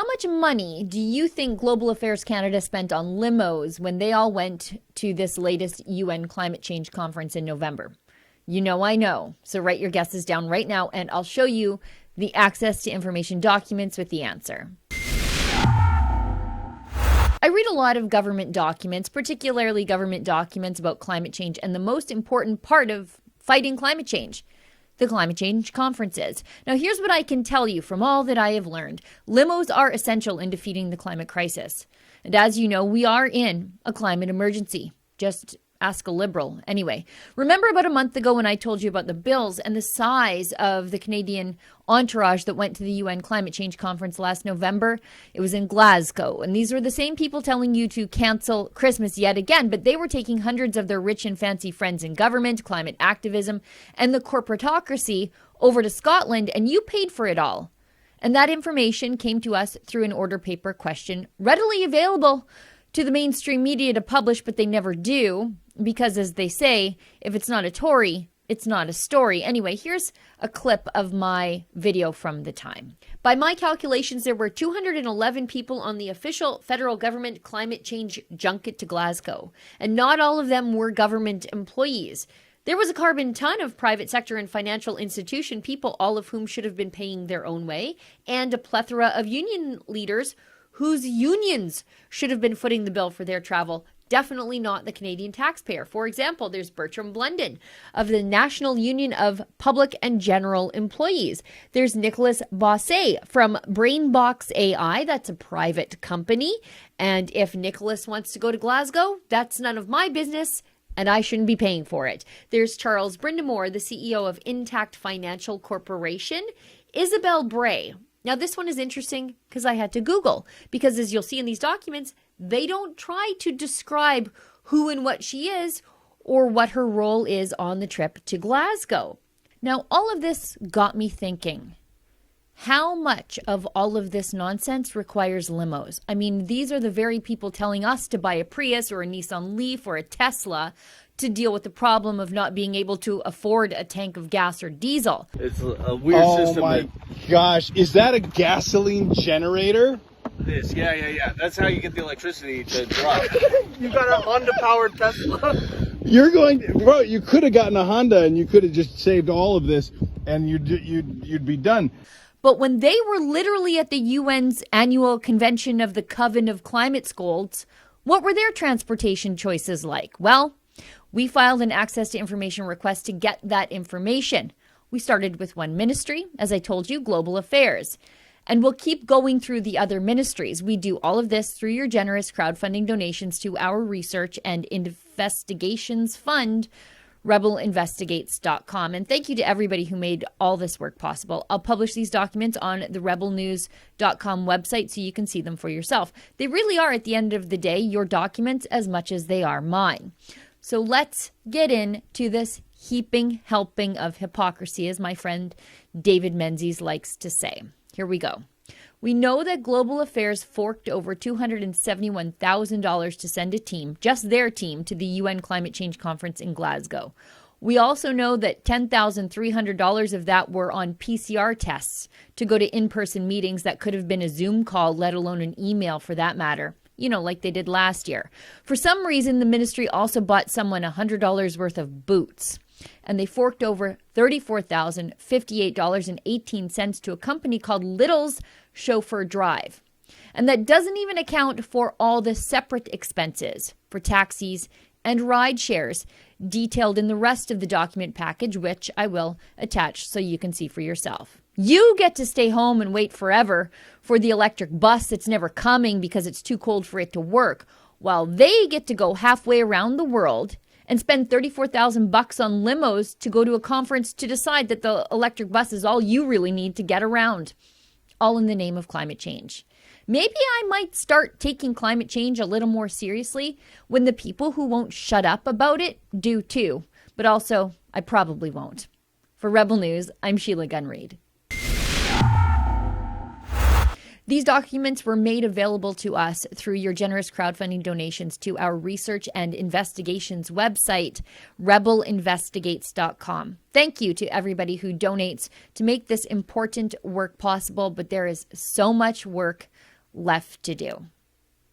how much money do you think Global Affairs Canada spent on limos when they all went to this latest UN climate change conference in November? You know I know. So write your guesses down right now, and I'll show you the access to information documents with the answer. I read a lot of government documents, particularly government documents about climate change and the most important part of fighting climate change, the climate change conferences. Now, here's what I can tell you from all that I have learned. Limos are essential in defeating the climate crisis. And as you know, we are in a climate emergency. Just ask a liberal. Anyway, remember about a month ago when I told you about the bills and the size of the Canadian entourage that went to the UN climate change conference last November? It was in Glasgow. And these were the same people telling you to cancel Christmas yet again, but they were taking hundreds of their rich and fancy friends in government, climate activism, and the corporatocracy over to Scotland, and you paid for it all. And that information came to us through an order paper question, readily available to the mainstream media to publish, but they never do. Because, as they say, if it's not a Tory, it's not a story. Anyway, here's a clip of my video from the time. By my calculations, there were 211 people on the official federal government climate change junket to Glasgow, and not all of them were government employees. There was a carbon ton of private sector and financial institution people, all of whom should have been paying their own way, and a plethora of union leaders whose unions should have been footing the bill for their travel. Definitely not the Canadian taxpayer. For example, there's Bertram Blunden of the National Union of Public and General Employees. There's Nicholas Bossé from Brainbox AI. That's a private company. And if Nicholas wants to go to Glasgow, that's none of my business, and I shouldn't be paying for it. There's Charles Brindamore, the CEO of Intact Financial Corporation. Isabelle Bray. Now, this one is interesting because I had to Google, because as you'll see in these documents, they don't try to describe who and what she is or what her role is on the trip to Glasgow. Now, all of this got me thinking, how much of all of this nonsense requires limos? I mean, these are the very people telling us to buy a Prius or a Nissan Leaf or a Tesla to deal with the problem of not being able to afford a tank of gas or diesel. It's a weird system. Oh my gosh, is that a gasoline generator? It is, yeah. That's how you get the electricity to drive. You got a Honda-powered Tesla. Bro, you could have gotten a Honda and you could have just saved all of this and you'd be done. But when they were literally at the UN's annual convention of the Coven of Climate Scolds, what were their transportation choices like? Well, we filed an access to information request to get that information. We started with one ministry, as I told you, Global Affairs. And we'll keep going through the other ministries. We do all of this through your generous crowdfunding donations to our research and investigations fund, rebelinvestigates.com. And thank you to everybody who made all this work possible. I'll publish these documents on the rebelnews.com website so you can see them for yourself. They really are, at the end of the day, your documents as much as they are mine. So let's get into this heaping helping of hypocrisy, as my friend David Menzies likes to say. Here we go. We know that Global Affairs forked over $271,000 to send a team, just their team, to the UN Climate Change Conference in Glasgow. We also know that $10,300 of that were on PCR tests to go to in-person meetings that could have been a Zoom call, let alone an email for that matter. You know, like they did last year. For some reason, the ministry also bought someone $100 worth of boots. And they forked over $34,058.18 to a company called Little's Chauffeur Drive. And that doesn't even account for all the separate expenses for taxis and ride shares detailed in the rest of the document package, which I will attach so you can see for yourself. You get to stay home and wait forever for the electric bus that's never coming because it's too cold for it to work, while they get to go halfway around the world and spend $34,000 on limos to go to a conference to decide that the electric bus is all you really need to get around, all in the name of climate change. Maybe I might start taking climate change a little more seriously when the people who won't shut up about it do too. But also, I probably won't. For Rebel News, I'm Sheila Gunn Reid. These documents were made available to us through your generous crowdfunding donations to our research and investigations website, rebelinvestigates.com. Thank you to everybody who donates to make this important work possible, but there is so much work left to do.